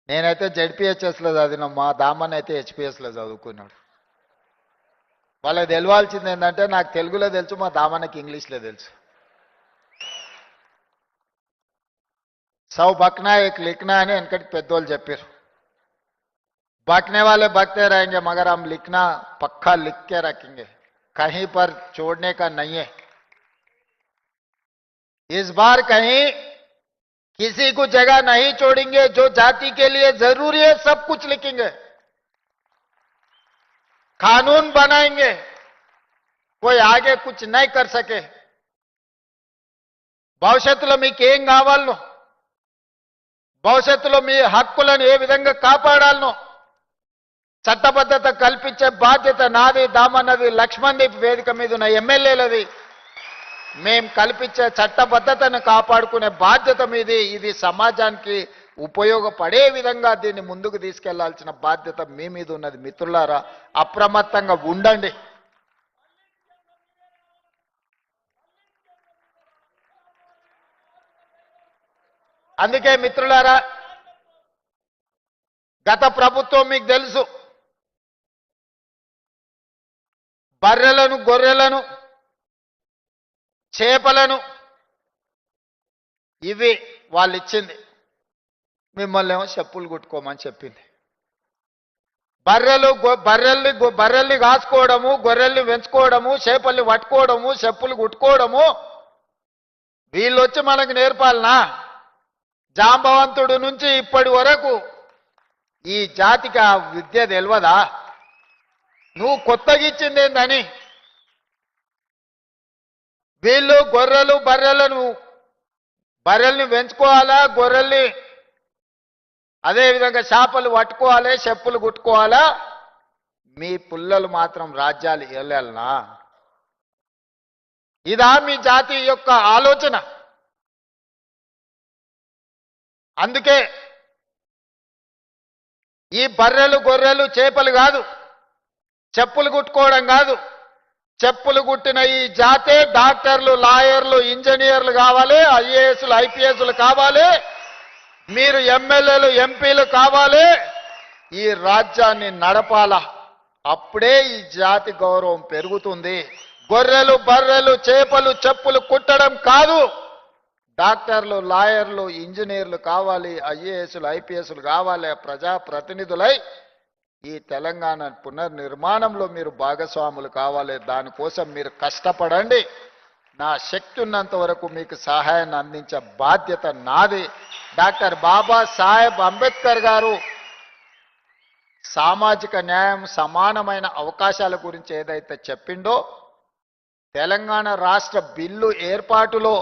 నేనైతే జెడ్పీహెచ్ఎస్లో చదివిన, మా దామన్ అయితే హెచ్పిఎస్లో చదువుకున్నాడు. వాళ్ళకి తెలవాల్సింది ఏంటంటే నాకు తెలుగులో తెలుసు, మా దామన్నకి ఇంగ్లీష్లో తెలుసు. సౌ బక్నా ఏక్ లిఖనా అని వెనకటి పెద్దోళ్ళు చెప్పారు. बकने वाले बकते रहेंगे मगर हम लिखना पक्का लिख के रखेंगे, कहीं पर छोड़ने का नहीं है. इस बार कहीं किसी को जगह नहीं छोड़ेंगे. जो जाति के लिए जरूरी है सब कुछ लिखेंगे, कानून बनाएंगे, कोई आगे कुछ नहीं कर सके. భవిష్యత్తులో మీకు ఏం కావాలనో, భవిష్యత్తులో మీ హక్కులను ఏ విధంగా కాపాడాలనో చట్టబద్ధత కల్పించే బాధ్యత నాది, దామన్నది, లక్ష్మణ్దీప్ వేదిక మీద ఉన్న ఎమ్మెల్యేలది. మేం కల్పించే చట్టబద్ధతను కాపాడుకునే బాధ్యత మీది. ఇది సమాజానికి ఉపయోగపడే విధంగా దీన్ని ముందుకు తీసుకెళ్లాల్సిన బాధ్యత మీ మీద ఉన్నది. మిత్రులారా, అప్రమత్తంగా ఉండండి. అందుకే మిత్రులారా, గత ప్రభుత్వం మీకు తెలుసు, బర్రెలను, గొర్రెలను, చేపలను ఇవి వాళ్ళు ఇచ్చింది. మిమ్మల్ని ఏమో చెప్పులు కుట్టుకోమని చెప్పింది. బర్రెల్ని కాసుకోవడము, గొర్రెల్ని పెంచుకోవడము, చేపల్ని పట్టుకోవడము, చెప్పులు కుట్టుకోవడము వీళ్ళు వచ్చి మనకు నేర్పాలనా? జాంబవంతుడు నుంచి ఇప్పటి వరకు ఈ జాతికి ఆ విద్య తెలియదా? నువ్వు కొత్తగా ఇచ్చింది ఏందని? వీళ్ళు బర్రెల్ని పెంచుకోవాలా, గొర్రెల్ని అదేవిధంగా చేపలు పట్టుకోవాలి, చెప్పులు కుట్టుకోవాలా? మీ పుల్లలు మాత్రం రాజ్యాలు వెళ్ళాలనా? ఇదా మీ జాతి యొక్క ఆలోచన? అందుకే ఈ బర్రెలు, గొర్రెలు, చేపలు కాదు, చెప్పులు కుట్టుకోవడం కాదు, చెప్పులు కుట్టిన ఈ జాతే డాక్టర్లు, లాయర్లు, ఇంజనీర్లు కావాలి, ఐఏఎస్లు, ఐపీఎస్లు కావాలి, మీరు ఎమ్మెల్యేలు, ఎంపీలు కావాలి. ఈ రాజ్యాన్ని నడపాలా. అప్పుడే ఈ జాతి గౌరవం పెరుగుతుంది. గొర్రెలు, బర్రెలు, చేపలు, చెప్పులు కుట్టడం కాదు. డాక్టర్లు, లాయర్లు, ఇంజనీర్లు కావాలి, ఐఏఎస్లు, ఐపీఎస్లు కావాలి. ప్రజాప్రతినిధులై ఈ తెలంగాణ పునర్నిర్మాణంలో మీరు భాగస్వాములు కావాలి. దానికోసం మీరు కష్టపడండి. నా శక్తి ఉన్నంత వరకు మీకు సహాయాన్ని అందించే బాధ్యత నాది. డాక్టర్ బాబాసాహెబ్ అంబేద్కర్ గారు సామాజిక న్యాయం, సమానమైన అవకాశాల గురించి ఏదైతే చెప్పిండో, తెలంగాణ రాష్ట్ర బిల్లు ఏర్పాటులో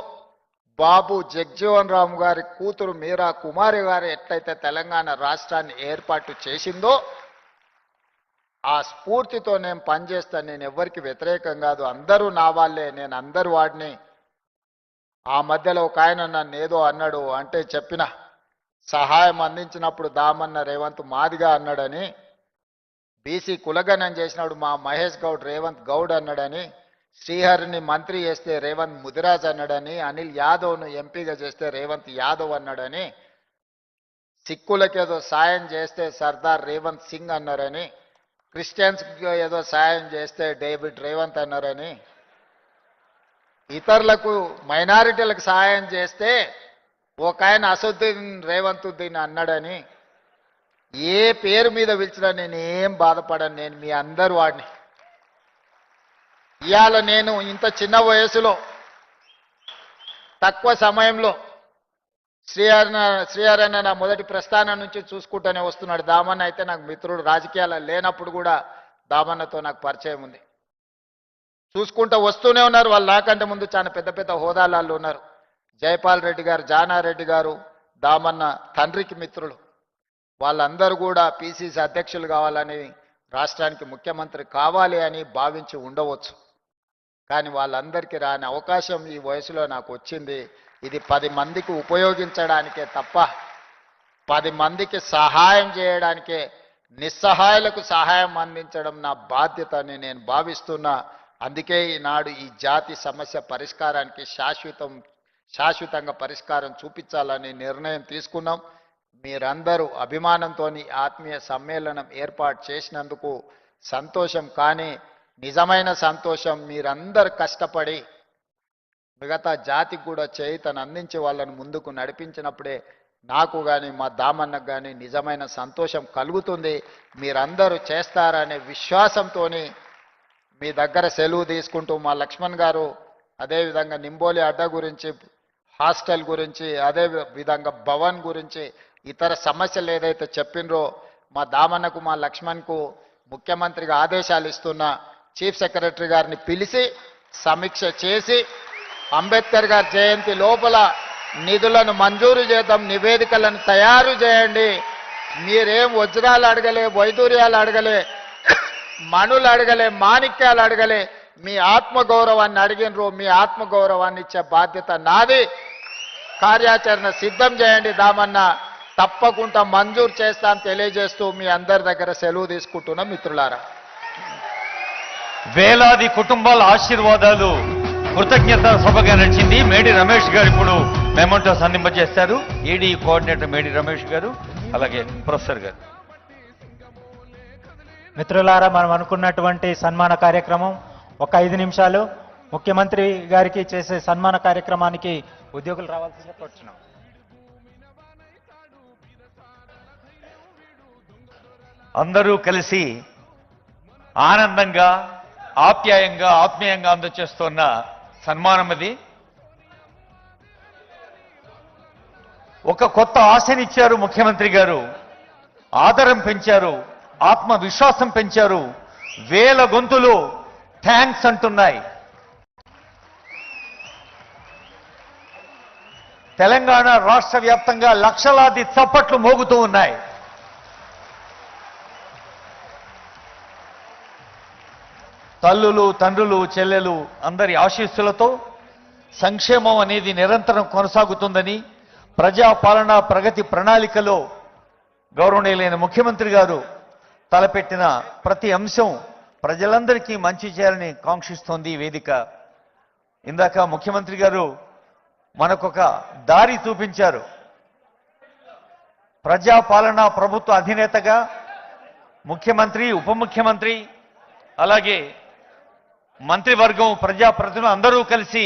బాబు జగ్జీవన్ రామ్ గారి కూతురు మీరా కుమారి గారు ఎట్లయితే తెలంగాణ రాష్ట్రాన్ని ఏర్పాటు చేసిందో, ఆ స్ఫూర్తితో నేను పనిచేస్తాను. నేను ఎవరికి వ్యతిరేకం కాదు, అందరూ నా వాళ్ళే, నేను అందరు వాడిని. ఆ మధ్యలో ఒక ఆయన నన్ను ఏదో అన్నాడు అంటే చెప్పిన, సహాయం అందించినప్పుడు దామన్న రేవంత్ మాదిగా అన్నాడని, బీసీ కులగణం చేసినప్పుడు మా మహేష్ గౌడ్ రేవంత్ గౌడ్ అన్నాడని, శ్రీహరిని మంత్రి చేస్తే రేవంత్ ముదిరాజ్ అన్నాడని, అనిల్ యాదవ్ను ఎంపీగా చేస్తే రేవంత్ యాదవ్ అన్నాడని, సిక్కులకేదో సాయం చేస్తే సర్దార్ రేవంత్ సింగ్ అన్నారని, క్రిస్టియన్స్కి ఏదో సాయం చేస్తే డేవిడ్ రేవంత్ అన్నారని, ఇతరులకు మైనారిటీలకు సహాయం చేస్తే ఒక ఆయన అసదుద్దీన్ రేవంతుద్దీన్ అన్నాడని, ఏ పేరు మీద పిలిచినా నేను ఏం బాధపడను. నేను మీ అందరు వాడిని. ఇవాళ నేను ఇంత చిన్న తక్కువ సమయంలో శ్రీహరణ నా మొదటి ప్రస్థానం నుంచి చూసుకుంటూనే వస్తున్నాడు. దామన్న అయితే నాకు మిత్రుడు, రాజకీయాలు లేనప్పుడు కూడా దామన్నతో నాకు పరిచయం ఉంది. చూసుకుంటూ వస్తూనే ఉన్నారు. వాళ్ళు నాకంటే ముందు చాలా పెద్ద పెద్ద హోదాలలో ఉన్నారు. జైపాల్ రెడ్డి గారు, జానారెడ్డి గారు దామన్న తండ్రికి మిత్రులు. వాళ్ళందరూ కూడా పిసిసి అధ్యక్షులు కావాలని, రాష్ట్రానికి ముఖ్యమంత్రి కావాలి అని భావించి ఉండవచ్చు. కానీ వాళ్ళందరికీ రాని అవకాశం ఈ వయసులో నాకు వచ్చింది. ఇది 10 మందికి ఉపయోగించడానికే తప్ప 10 మందికి సహాయం చేయడానికే, నిస్సహాయులకు సహాయం అందించడం నా బాధ్యత అని నేను భావిస్తున్నా. అందుకే ఈనాడు ఈ జాతి సమస్య పరిష్కారానికి శాశ్వతంగా పరిష్కారం చూపించాలని నిర్ణయం తీసుకున్నాం. మీరందరూ అభిమానంతో ఆత్మీయ సమ్మేళనం ఏర్పాటు చేసినందుకు సంతోషం. కానీ నిజమైన సంతోషం మీరందరూ కష్టపడి మిగతా జాతికి కూడా చేయుతను అందించి వాళ్ళని ముందుకు నడిపించినప్పుడే నాకు కానీ మా దామన్నకు కానీ నిజమైన సంతోషం కలుగుతుంది. మీరందరూ చేస్తారనే విశ్వాసంతో మీ దగ్గర సెలవు తీసుకుంటూ మా లక్ష్మణ్ గారు అదేవిధంగా నింబోలి అడ్డ గురించి, హాస్టల్ గురించి, అదే విధంగా భవన్ గురించి ఇతర సమస్యలు ఏదైతే చెప్పినరో మా దామన్నకు మా లక్ష్మణ్కు ముఖ్యమంత్రిగా ఆదేశాలు ఇస్తున్న చీఫ్ సెక్రటరీ గారిని పిలిచి సమీక్ష చేసి అంబేద్కర్ గారి జయంతి లోపల నిధులను మంజూరు చేద్దాం, నివేదికలను తయారు చేయండి. మీరేం వజ్రాలు అడగలే, వైదూర్యాలు అడగలే, మణులు అడగలే, మాణిక్యాలు అడగలే, మీ ఆత్మగౌరవాన్ని అడిగినరు. మీ ఆత్మగౌరవాన్ని ఇచ్చే బాధ్యత నాది. కార్యాచరణ సిద్ధం చేయండి దామన్న, తప్పకుండా మంజూరు చేస్తాను తెలియజేస్తూ మీ అందరి దగ్గర సెలవు తీసుకుంటున్న మిత్రులారా. వేలాది కుటుంబాల ఆశీర్వాదాలు కృతజ్ఞత సభగా నడిచింది. మేడి రమేష్ గారు ఇప్పుడు మెమోంటోస్ అందింపజేస్తారు. ఈడీ కోఆర్డినేటర్ మేడి రమేష్ గారు, అలాగే ప్రొఫెసర్ గారు. మిత్రులారా, మనం అనుకున్నటువంటి సన్మాన కార్యక్రమం ఒక 5 నిమిషాలు. ముఖ్యమంత్రి గారికి చేసే సన్మాన కార్యక్రమానికి ఉద్యోగులు రావాల్సిందిగా కోరుచున్నాం. అందరూ కలిసి ఆనందంగా, ఆప్యాయంగా, ఆత్మీయంగా అందజేస్తున్న సన్మానం అది. ఒక కొత్త ఆశనిచ్చారు ముఖ్యమంత్రి గారు, ఆదరం పెంచారు, ఆత్మవిశ్వాసం పెంచారు. వేల గొంతులు థ్యాంక్స్ అంటున్నాయి. తెలంగాణ రాష్ట్ర వ్యాప్తంగా లక్షలాది చప్పట్లు మోగుతూ ఉన్నాయి. తల్లులు, తండ్రులు, చెల్లెలు అందరి ఆశీస్సులతో సంక్షేమం అనేది నిరంతరం కొనసాగుతుందని ప్రజాపాలన ప్రగతి ప్రణాళికలో గౌరవనీయులైన ముఖ్యమంత్రి గారు తలపెట్టిన ప్రతి అంశం ప్రజలందరికీ మంచి చేయాలని కాంక్షిస్తోంది ఈ వేదిక. ఇందాక ముఖ్యమంత్రి గారు మనకొక దారి చూపించారు. ప్రజాపాలన ప్రభుత్వ అధినేతగా ముఖ్యమంత్రి, ఉప ముఖ్యమంత్రి, అలాగే మంత్రివర్గం, ప్రజాప్రతినిధులు అందరూ కలిసి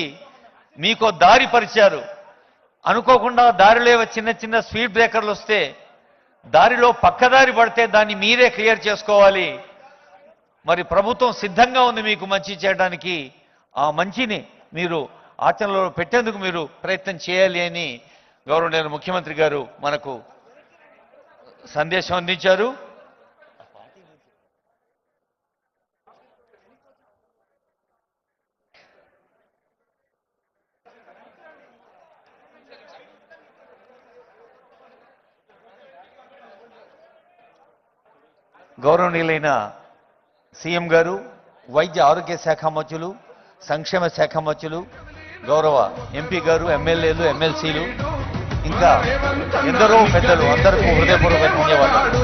మీకో దారి పరిచారు. అనుకోకుండా దారిలో చిన్న చిన్న స్పీడ్ బ్రేకర్లు వస్తే దారిలో పక్కదారి పడితే దాన్ని మీరే క్లియర్ చేసుకోవాలి. మరి ప్రభుత్వం సిద్ధంగా ఉంది మీకు మంచి చేయడానికి. ఆ మంచిని మీరు ఆచరణలో పెట్టేందుకు మీరు ప్రయత్నం చేయాలి అని గౌరవనీయ ముఖ్యమంత్రి గారు మనకు సందేశం అందించారు. గౌరవనీయులైన సీఎం గారు, వైద్య ఆరోగ్య శాఖ మంత్రులు, సంక్షేమ శాఖ మంత్రులు, గౌరవ ఎంపీ గారు, ఎమ్మెల్యేలు, ఎమ్మెల్సీలు, ఇంకా ఎందరో పెద్దలు అందరికీ హృదయపూర్వక ధన్యవాదాలు.